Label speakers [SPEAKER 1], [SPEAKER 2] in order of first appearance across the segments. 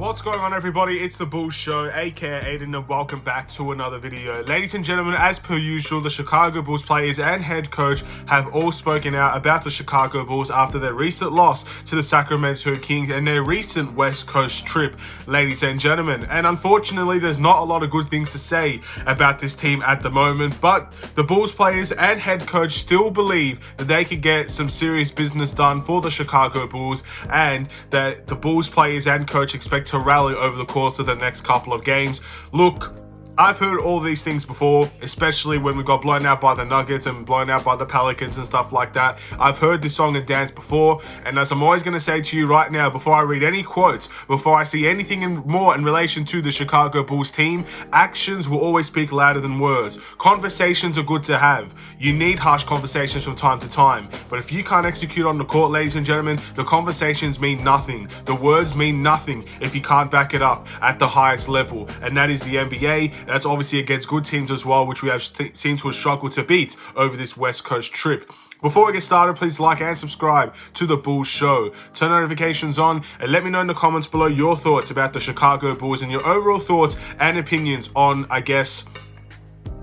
[SPEAKER 1] What's going on, everybody? It's the Bulls Show, aka Aiden, and welcome back to another video. Ladies and gentlemen, as per usual, the Chicago Bulls players and head coach have all spoken out about the Chicago Bulls after their recent loss to the Sacramento Kings and their recent West Coast trip, ladies and gentlemen. And unfortunately, there's not a lot of good things to say about this team at the moment, but the Bulls players and head coach still believe that they could get some serious business done for the Chicago Bulls, and that the Bulls players and coach expect to rally over the course of the next couple of games. Look, I've heard all these things before, especially when we got blown out by the Nuggets and blown out by the Pelicans and stuff like that. I've heard this song and dance before, and as I'm always going to say to you right now, before I read any quotes, before I see anything more in relation to the Chicago Bulls team, actions will always speak louder than words. Conversations are good to have. You need harsh conversations from time to time, but if you can't execute on the court, ladies and gentlemen, the conversations mean nothing. The words mean nothing if you can't back it up at the highest level, and that is the NBA. That's obviously against good teams as well, which we have seemed to have struggled to beat over this West Coast trip. Before we get started, please like and subscribe to the Bulls Show. Turn notifications on and let me know in the comments below your thoughts about the Chicago Bulls and your overall thoughts and opinions on, I guess,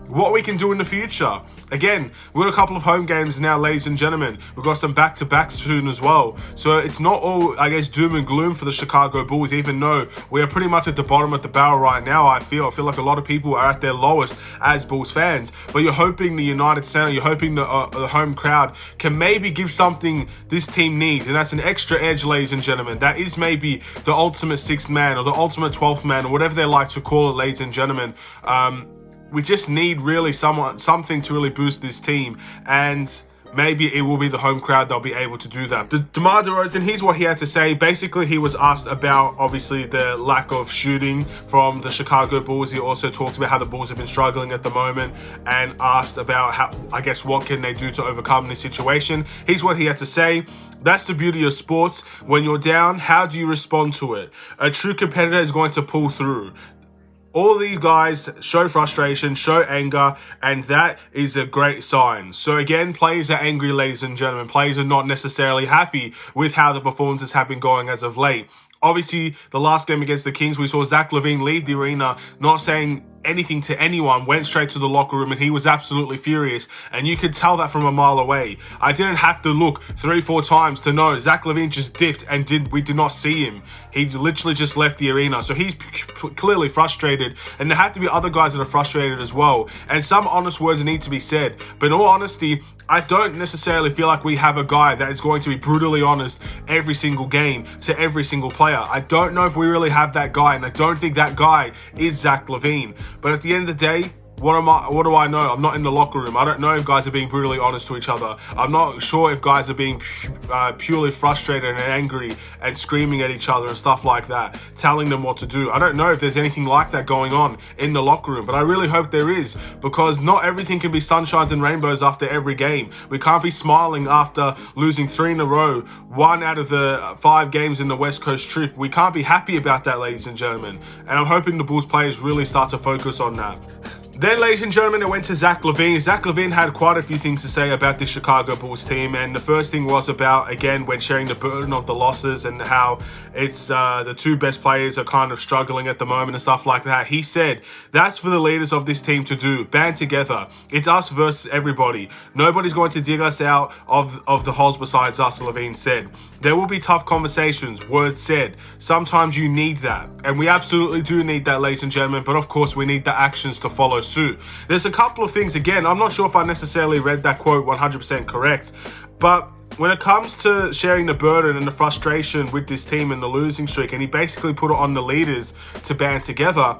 [SPEAKER 1] what we can do in the future. Again, we've got a couple of home games now, ladies and gentlemen. We've got some back-to-backs soon as well. So it's not all, I guess, doom and gloom for the Chicago Bulls, even though we are pretty much at the bottom of the barrel right now. I feel like a lot of people are at their lowest as Bulls fans. But you're hoping the United Center, you're hoping the home crowd can maybe give something this team needs. And that's an extra edge, ladies and gentlemen. That is maybe the ultimate sixth man or the ultimate 12th man or whatever they like to call it, ladies and gentlemen. We just need really something to really boost this team, and maybe it will be the home crowd that'll be able to do that. DeMar DeRozan, here's what he had to say. Basically, he was asked about, obviously, the lack of shooting from the Chicago Bulls. He also talked about how the Bulls have been struggling at the moment and asked about how, I guess, what can they do to overcome this situation. Here's what he had to say. That's the beauty of sports. When you're down, how do you respond to it? A true competitor is going to pull through. All these guys show frustration, show anger, and that is a great sign. So again, players are angry, ladies and gentlemen. Players are not necessarily happy with how the performances have been going as of late. Obviously, the last game against the Kings, we saw Zach LaVine leave the arena, not saying anything to anyone, went straight to the locker room, and he was absolutely furious, and you could tell that from a mile away. I didn't have to look 3-4 times to know Zach LaVine just dipped, and we did not see him. He literally just left the arena, so he's clearly frustrated, and there have to be other guys that are frustrated as well, and some honest words need to be said. But in all honesty, I don't necessarily feel like we have a guy that is going to be brutally honest every single game to every single player. I don't know if we really have that guy, and I don't think that guy is Zach LaVine. But at the end of the day, what do I know? I'm not in the locker room. I don't know if guys are being brutally honest to each other. I'm not sure if guys are being purely frustrated and angry and screaming at each other and stuff like that, telling them what to do. I don't know if there's anything like that going on in the locker room, but I really hope there is, because not everything can be sunshines and rainbows after every game. We can't be smiling after losing 3 in a row, 1 out of the 5 games in the West Coast trip. We can't be happy about that, ladies and gentlemen. And I'm hoping the Bulls players really start to focus on that. Then, ladies and gentlemen, it went to Zach LaVine. Zach LaVine had quite a few things to say about this Chicago Bulls team, and the first thing was about, again, when sharing the burden of the losses and how it's the 2 best players are kind of struggling at the moment and stuff like that. He said, that's for the leaders of this team to do. Band together. It's us versus everybody. Nobody's going to dig us out of the holes besides us, LaVine said. There will be tough conversations, words said. Sometimes you need that, and we absolutely do need that, ladies and gentlemen, but of course we need the actions to follow suit. There's a couple of things, again, I'm not sure if I necessarily read that quote 100% correct, but when it comes to sharing the burden and the frustration with this team and the losing streak, and he basically put it on the leaders to band together,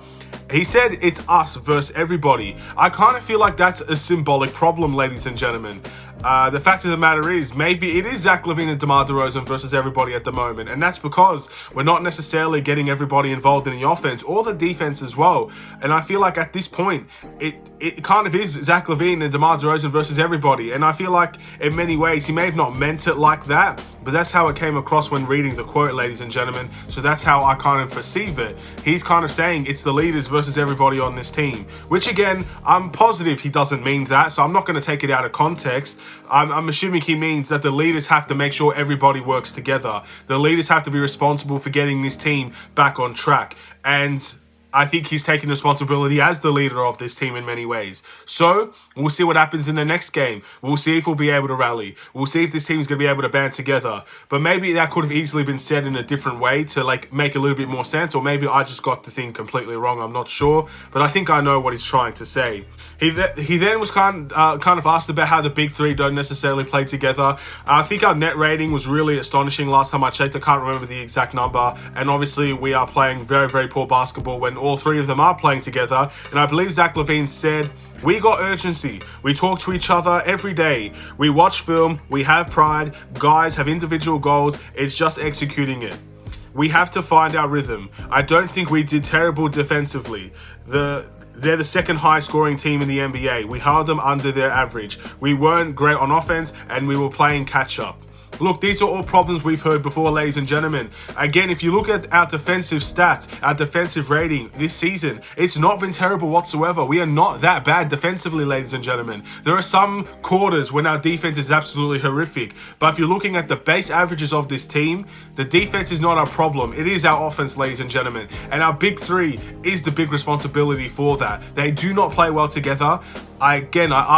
[SPEAKER 1] he said it's us versus everybody. I kind of feel like that's a symbolic problem, ladies and gentlemen. The fact of the matter is, maybe it is Zach LaVine and DeMar DeRozan versus everybody at the moment, and that's because we're not necessarily getting everybody involved in the offense or the defense as well. And I feel like at this point, it kind of is Zach LaVine and DeMar DeRozan versus everybody. And I feel like in many ways, he may have not meant it like that, but that's how it came across when reading the quote, ladies and gentlemen. So that's how I kind of perceive it. He's kind of saying it's the leaders versus everybody on this team, which again, I'm positive he doesn't mean that, so I'm not going to take it out of context. I'm assuming he means that the leaders have to make sure everybody works together. The leaders have to be responsible for getting this team back on track. And I think he's taking responsibility as the leader of this team in many ways. So we'll see what happens in the next game. We'll see if we'll be able to rally. We'll see if this team's going to be able to band together. But maybe that could have easily been said in a different way to like make a little bit more sense. Or maybe I just got the thing completely wrong. I'm not sure. But I think I know what he's trying to say. He then was kind of asked about how the big three don't necessarily play together. I think our net rating was really astonishing last time I checked. I can't remember the exact number. And obviously we are playing very, very poor basketball when all three of them are playing together. And I believe Zach LaVine said, "We got urgency. We talk to each other every day. We watch film. We have pride. Guys have individual goals. It's just executing it. We have to find our rhythm. I don't think we did terrible defensively. They're the second highest scoring team in the NBA. We held them under their average. We weren't great on offense and we were playing catch up." Look, these are all problems we've heard before, ladies and gentlemen. Again, if you look at our defensive stats, our defensive rating this season, it's not been terrible whatsoever. We are not that bad defensively, ladies and gentlemen. There are some quarters when our defense is absolutely horrific. But if you're looking at the base averages of this team, the defense is not our problem. It is our offense, ladies and gentlemen. And our big three is the big responsibility for that. They do not play well together. I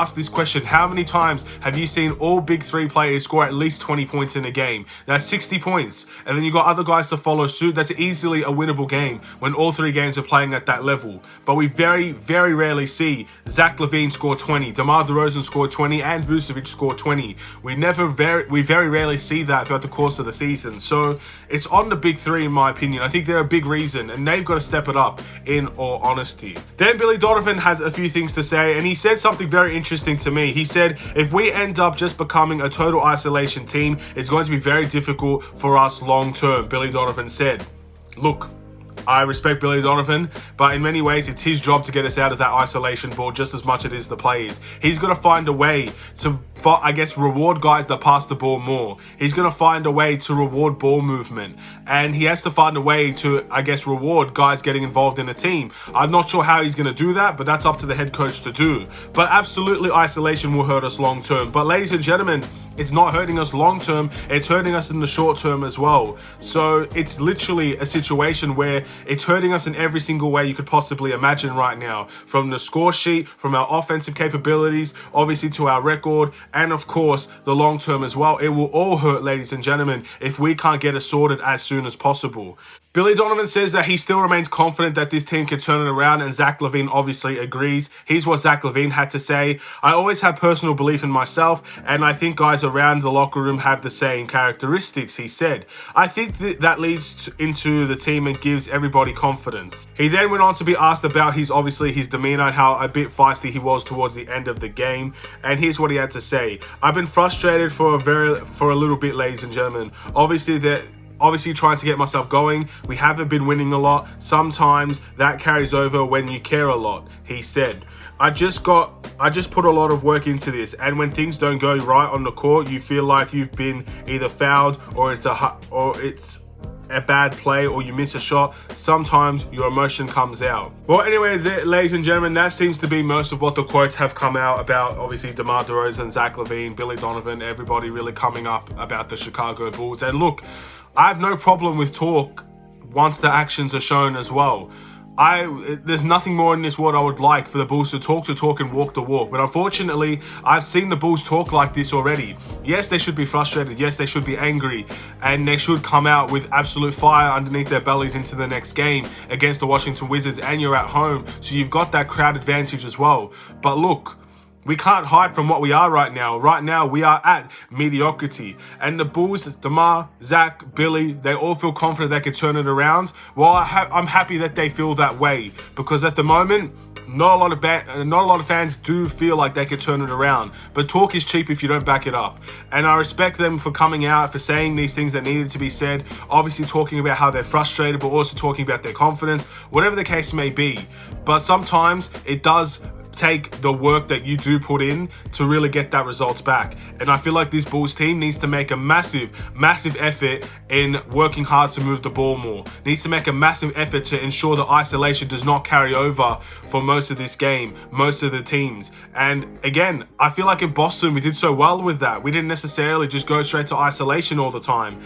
[SPEAKER 1] asked this question, how many times have you seen all big three players score at least 20 points in a game? That's 60 points. And then you got other guys to follow suit. That's easily a winnable game when all three games are playing at that level. But we very, very rarely see Zach LaVine score 20, DeMar DeRozan score 20, and Vucevic score 20. We very rarely see that throughout the course of the season. So it's on the big three, in my opinion. I think they're a big reason, and they've got to step it up, in all honesty. Then Billy Donovan has a few things to say, and he said something very interesting to me. He said, if we end up just becoming a total isolation team, it's going to be very difficult for us long term, Billy Donovan said. Look, I respect Billy Donovan, but in many ways, it's his job to get us out of that isolation ball just as much as it is the players. He's got to find a way to, I guess, reward guys that pass the ball more. He's going to find a way to reward ball movement. And he has to find a way to, I guess, reward guys getting involved in a team. I'm not sure how he's going to do that, but that's up to the head coach to do. But absolutely, isolation will hurt us long term. But ladies and gentlemen, it's not hurting us long term, it's hurting us in the short term as well. So it's literally a situation where it's hurting us in every single way you could possibly imagine right now. From the score sheet, from our offensive capabilities, obviously to our record, and of course, the long term as well. It will all hurt, ladies and gentlemen, if we can't get it sorted as soon as possible. Billy Donovan says that he still remains confident that this team can turn it around, and Zach LaVine obviously agrees. Here's what Zach LaVine had to say. "I always have personal belief in myself, and I think guys around the locker room have the same characteristics," he said. "I think that leads into the team and gives everybody confidence." He then went on to be asked about his demeanor and how a bit feisty he was towards the end of the game, and here's what he had to say. "I've been frustrated for a little bit, ladies and gentlemen. Obviously trying to get myself going. We haven't been winning a lot. Sometimes that carries over when you care a lot," he said. I just put a lot of work into this, and when things don't go right on the court, you feel like you've been either fouled or it's a bad play or you miss a shot. Sometimes your emotion comes out." Well, anyway, ladies and gentlemen, that seems to be most of what the quotes have come out about. Obviously, DeMar DeRozan, Zach LaVine, Billy Donovan, everybody really coming up about the Chicago Bulls. And look, I have no problem with talk once the actions are shown as well. There's nothing more in this world I would like for the Bulls to talk and walk the walk. But unfortunately, I've seen the Bulls talk like this already. Yes, they should be frustrated. Yes, they should be angry. And they should come out with absolute fire underneath their bellies into the next game against the Washington Wizards. And you're at home, so you've got that crowd advantage as well. But look, we can't hide from what we are right now. Right now, we are at mediocrity. And the Bulls, DeMar, Zach, Billy, they all feel confident they can turn it around. Well, I'm happy that they feel that way. Because at the moment, not a lot of fans do feel like they could turn it around. But talk is cheap if you don't back it up. And I respect them for coming out, for saying these things that needed to be said. Obviously talking about how they're frustrated, but also talking about their confidence. Whatever the case may be. But sometimes it does take the work that you do put in to really get that results back. And I feel like this Bulls team needs to make a massive effort in working hard to move the ball more. Needs to make a massive effort to ensure that isolation does not carry over for most of this game, most of the teams. And again, I feel like in Boston we did so well with that. We didn't necessarily just go straight to isolation all the time.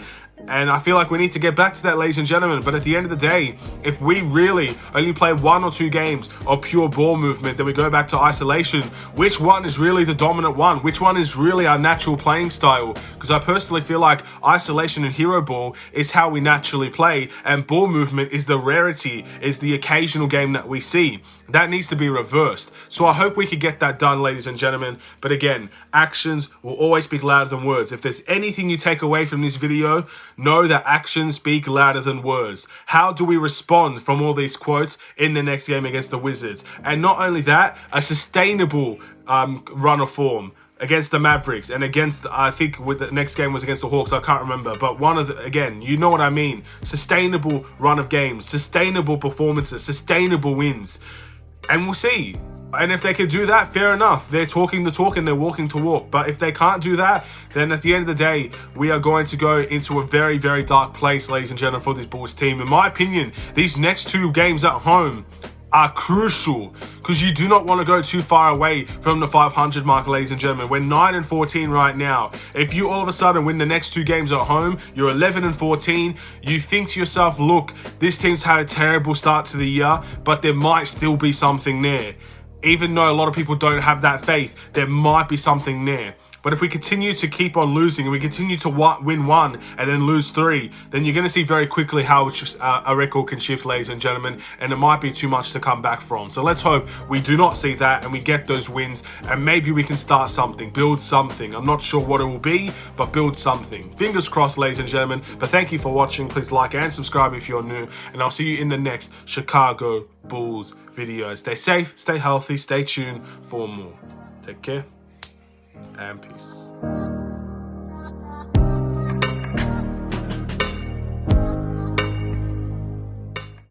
[SPEAKER 1] And I feel like we need to get back to that, ladies and gentlemen. But at the end of the day, if we really only play 1 or 2 games of pure ball movement, then we go back to isolation, which one is really the dominant one? Which one is really our natural playing style? Because I personally feel like isolation and hero ball is how we naturally play, and ball movement is the rarity, is the occasional game that we see. That needs to be reversed. So I hope we could get that done, ladies and gentlemen. But again, actions will always speak louder than words. If there's anything you take away from this video, know that actions speak louder than words. How do we respond from all these quotes in the next game against the Wizards? And not only that, a sustainable run of form against the Mavericks and against, I think with the next game was against the Hawks, I can't remember, but one of the, again, you know what I mean, sustainable run of games, sustainable performances, sustainable wins. And we'll see. And if they can do that, fair enough. They're talking the talk and they're walking to walk. But if they can't do that, then at the end of the day, we are going to go into a very, very dark place, ladies and gentlemen, for this Bulls team. In my opinion, these next 2 games at home are crucial because you do not want to go too far away from the 500 mark, ladies and gentlemen. We're 9-14 right now. If you all of a sudden win the next 2 games at home, you're 11-14. You think to yourself, look, this team's had a terrible start to the year, but there might still be something there. Even though a lot of people don't have that faith, there might be something there. But if we continue to keep on losing and we continue to win 1 and then lose 3, then you're going to see very quickly how a record can shift, ladies and gentlemen, and it might be too much to come back from. So let's hope we do not see that and we get those wins, and maybe we can start something, build something. I'm not sure what it will be, but build something. Fingers crossed, ladies and gentlemen. But thank you for watching. Please like and subscribe if you're new, and I'll see you in the next Chicago Bulls video. Stay safe, stay healthy, stay tuned for more. Take care and peace.